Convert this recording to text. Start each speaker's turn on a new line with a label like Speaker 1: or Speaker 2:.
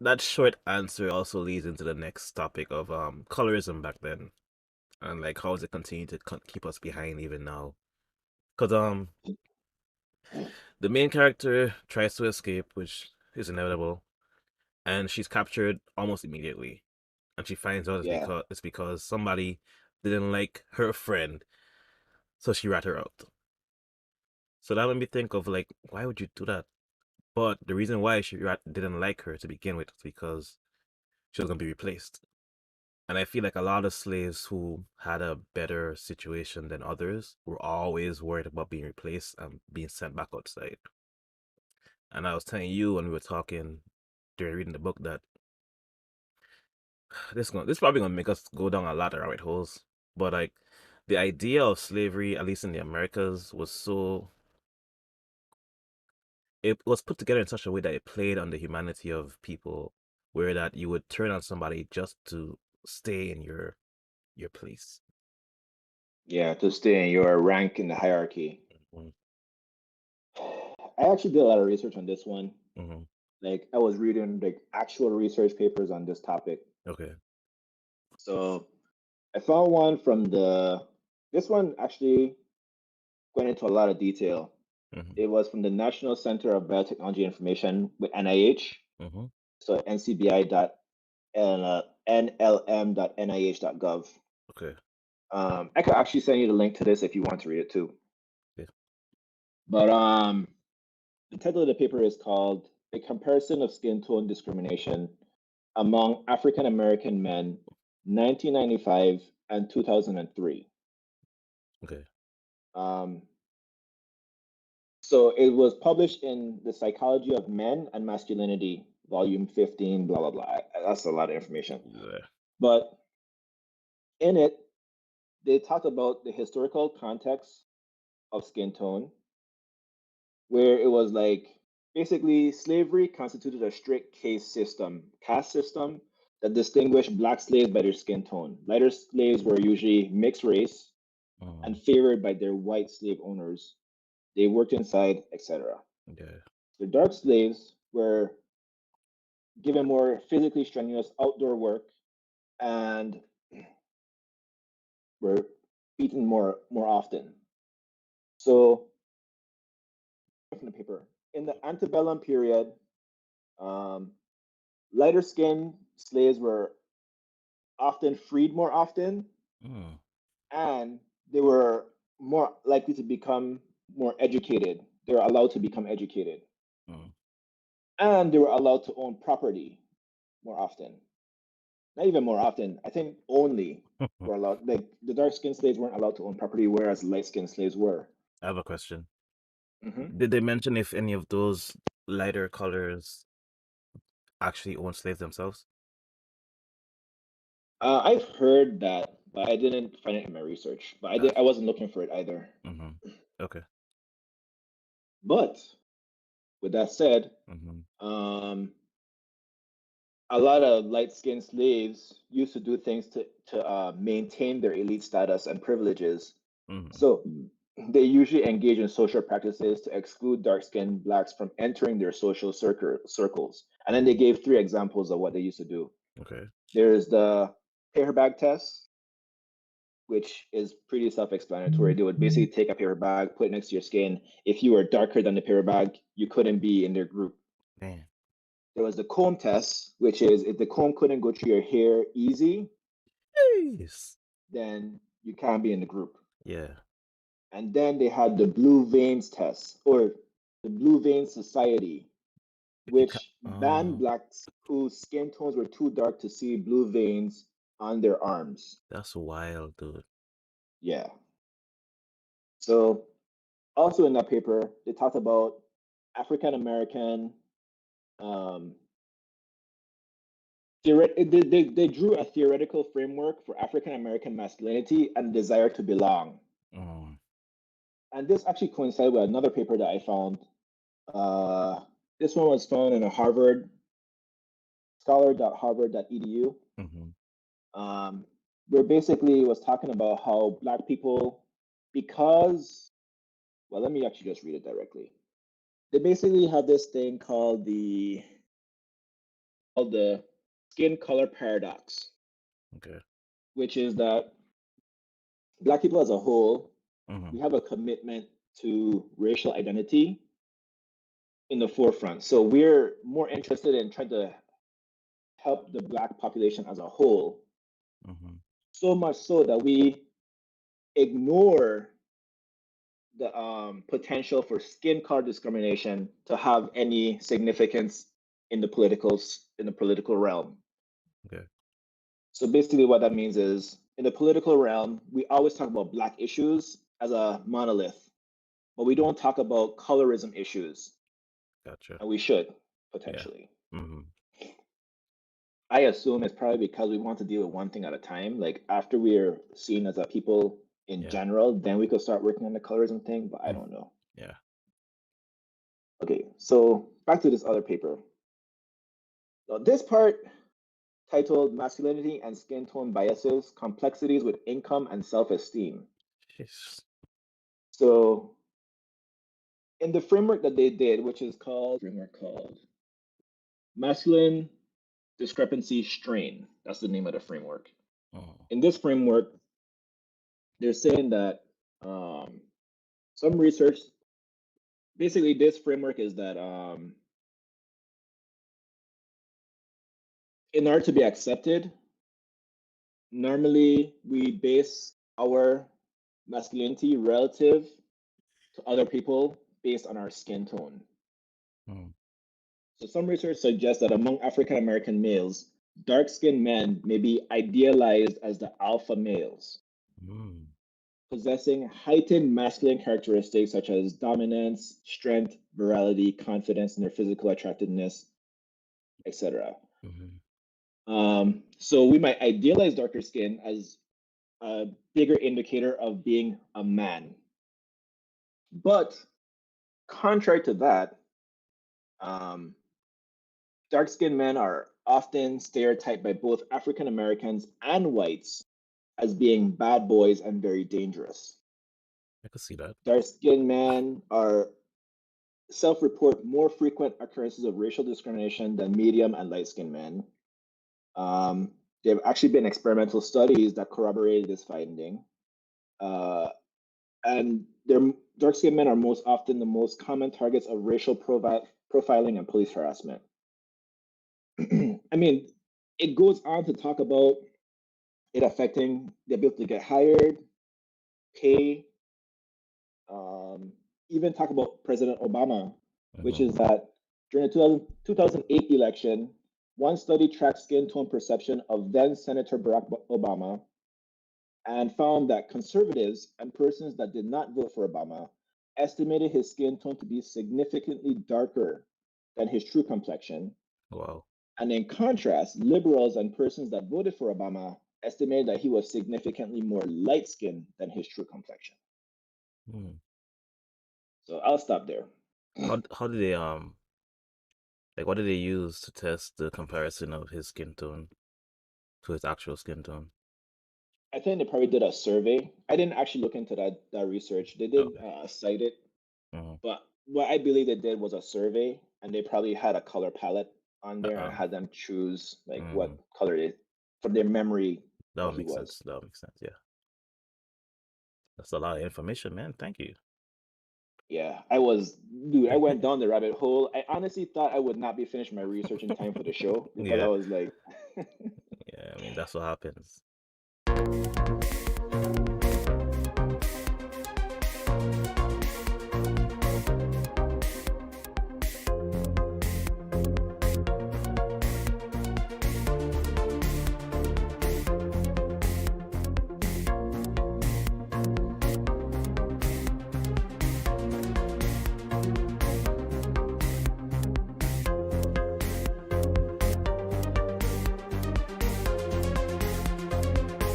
Speaker 1: that short answer also leads into the next topic of colorism back then, and like how does it continue to keep us behind even now? Because the main character tries to escape, which is inevitable, and she's captured almost immediately. And she finds out
Speaker 2: Yeah,
Speaker 1: it's because somebody didn't like her friend, so she rat her out. So that made me think of like, why would you do that? But the reason why didn't like her to begin with was because she was gonna be replaced. And I feel like a lot of slaves who had a better situation than others were always worried about being replaced and being sent back outside. And I was telling you when we were talking during reading the book that this probably gonna make us go down a lot of rabbit holes. But like the idea of slavery, at least in the Americas, was so it was put together in such a way that it played on the humanity of people, where that you would turn on somebody just to stay in your place.
Speaker 2: yeah, to stay in your rank in the hierarchy.
Speaker 1: Mm-hmm.
Speaker 2: I actually did a lot of research on this one.
Speaker 1: Mm-hmm.
Speaker 2: Like I was reading like actual research papers on this topic.
Speaker 1: Okay.
Speaker 2: So I found one from this one actually went into a lot of detail.
Speaker 1: Mm-hmm.
Speaker 2: It was from the National Center of Biotechnology Information with NIH.
Speaker 1: Mm-hmm.
Speaker 2: So ncbi.nlm.nih.gov.
Speaker 1: Okay.
Speaker 2: I could actually send you the link to this if you want to read it too.
Speaker 1: Yeah.
Speaker 2: But the title of the paper is called "A Comparison of Skin Tone Discrimination Among African American Men, 1995 and 2003."
Speaker 1: Okay.
Speaker 2: Um, so it was published in the Psychology of Men and Masculinity, Volume 15, blah blah blah. That's a lot of information.
Speaker 1: Yeah.
Speaker 2: But in it, they talked about the historical context of skin tone, where it was like basically slavery constituted a strict caste system that distinguished black slaves by their skin tone. Lighter slaves were usually mixed race and
Speaker 1: Mm.
Speaker 2: favored by their white slave owners. They worked inside, etc.
Speaker 1: Yeah.
Speaker 2: The dark slaves were given more physically strenuous outdoor work and were beaten more often. So, from the paper, in the antebellum period, um, lighter skinned slaves were often freed more often,
Speaker 1: Mm.
Speaker 2: and they were more likely to become more educated. They were allowed to become educated,
Speaker 1: Mm.
Speaker 2: and they were allowed to own property more often. Not even more often. I think only were allowed. Like the dark skinned slaves weren't allowed to own property, whereas light skinned slaves were.
Speaker 1: I have a question.
Speaker 2: Hmm.
Speaker 1: Did they mention if any of those lighter colors actually own slaves themselves?
Speaker 2: I've heard that, but I didn't find it in my research. But I
Speaker 1: Gotcha.
Speaker 2: wasn't looking for it either.
Speaker 1: Mm-hmm. Okay.
Speaker 2: But with that said,
Speaker 1: Mm-hmm.
Speaker 2: um, a lot of light-skinned slaves used to do things to maintain their elite status and privileges.
Speaker 1: Mm-hmm.
Speaker 2: So they usually engage in social practices to exclude dark-skinned blacks from entering their social circles. And then they
Speaker 1: Mm-hmm.
Speaker 2: gave three examples of what they used to do.
Speaker 1: Okay.
Speaker 2: There's the Paperback Test, which is pretty self-explanatory. They would basically take a paper bag, put it next to your skin. If you were darker than the paper bag, you couldn't be in their group.
Speaker 1: Man.
Speaker 2: There was the comb test, which is if the comb couldn't go through your hair easy,
Speaker 1: Yes.
Speaker 2: then you can't be in the group.
Speaker 1: Yeah.
Speaker 2: And then they had the blue veins test, or the blue vein society,
Speaker 1: If you can,
Speaker 2: which banned blacks whose skin tones were too dark to see blue veins on their arms.
Speaker 1: that's wild, dude.
Speaker 2: Yeah. So also in that paper, they talked about African American. Um, they drew a theoretical framework for African American masculinity and desire to belong.
Speaker 1: Mm.
Speaker 2: And this actually coincided with another paper that I found. Uh, this one was found in a Harvard scholar.harvard.edu,
Speaker 1: Mm-hmm.
Speaker 2: um, where basically it was talking about how Black people, because, well, let me actually just read it directly. They basically have this thing called called the skin color paradox,
Speaker 1: Okay.
Speaker 2: which is that Black people as a whole,
Speaker 1: Mm-hmm.
Speaker 2: we have a commitment to racial identity in the forefront. So we're more interested in trying to help the Black population as a whole,
Speaker 1: Mm-hmm.
Speaker 2: so much so that we ignore the potential for skin color discrimination to have any significance in the political realm.
Speaker 1: Okay.
Speaker 2: So basically, what that means is in the political realm, we always talk about Black issues as a monolith, but we
Speaker 1: Mm.
Speaker 2: don't talk about colorism issues,
Speaker 1: Gotcha.
Speaker 2: and we should
Speaker 1: Yeah.
Speaker 2: potentially.
Speaker 1: Mm-hmm.
Speaker 2: I assume it's probably because we want to deal with one thing at a time. Like after we're seen as a people in
Speaker 1: Yeah.
Speaker 2: general, then we could start working on the colorism thing, but I
Speaker 1: Mm.
Speaker 2: don't know.
Speaker 1: Yeah.
Speaker 2: Okay, so back to this other paper. Now, this part titled Masculinity and Skin Tone Biases, Complexities with Income and Self-Esteem.
Speaker 1: Jeez.
Speaker 2: So in the framework that they did, which is called Masculine Discrepancy Strain, that's the name of the framework.
Speaker 1: Mm.
Speaker 2: In this framework, they're saying that some research, basically this framework is that in order to be accepted, normally we base our masculinity relative to other people based on our skin tone.
Speaker 1: Mm.
Speaker 2: So some research suggests that among African American males, dark-skinned men may be idealized as the alpha males,
Speaker 1: Mm.
Speaker 2: possessing heightened masculine characteristics such as dominance, strength, virility, confidence in their physical attractiveness, etc.
Speaker 1: Mm-hmm.
Speaker 2: So we might idealize darker skin as a bigger indicator of being a man. But contrary to that, um, dark skinned men are often stereotyped by both African Americans and whites as being bad boys and very dangerous.
Speaker 1: I could see that.
Speaker 2: Dark skinned men are self report more frequent occurrences of racial discrimination than medium and light skinned men. There have actually been experimental studies that corroborated this finding. And dark skinned men are most often the most common targets of racial profiling and police harassment. I mean, it goes on to talk about it affecting the ability to get hired, pay, even talk about President Obama, which
Speaker 1: Mm-hmm.
Speaker 2: is that during the 2008 election, one study tracked skin tone perception of then Senator Barack Obama and found that conservatives and persons that did not vote for Obama estimated his skin tone to be significantly darker than his true complexion.
Speaker 1: Wow.
Speaker 2: And in contrast, liberals and persons that voted for Obama estimated that he was significantly more light skinned than his true complexion.
Speaker 1: Mm.
Speaker 2: So I'll stop there.
Speaker 1: How did they like what did they use to test the comparison of his skin tone to his actual skin tone?
Speaker 2: I think they probably did a survey. I didn't actually look into that research. They did
Speaker 1: Okay.
Speaker 2: cite it,
Speaker 1: Mm-hmm.
Speaker 2: but what I believe they did was a survey, and they probably had a color palette on there and
Speaker 1: Uh-uh.
Speaker 2: had them choose like
Speaker 1: Mm.
Speaker 2: what color it from their memory
Speaker 1: That
Speaker 2: what
Speaker 1: would
Speaker 2: he
Speaker 1: make
Speaker 2: was.
Speaker 1: sense. That would make sense. Yeah. That's a lot of information, man. Thank you.
Speaker 2: Yeah, dude, I went down the rabbit hole. I honestly thought I would not be finished my research in time for the show because I
Speaker 1: Yeah.
Speaker 2: was like,
Speaker 1: Yeah. I mean, that's what happens.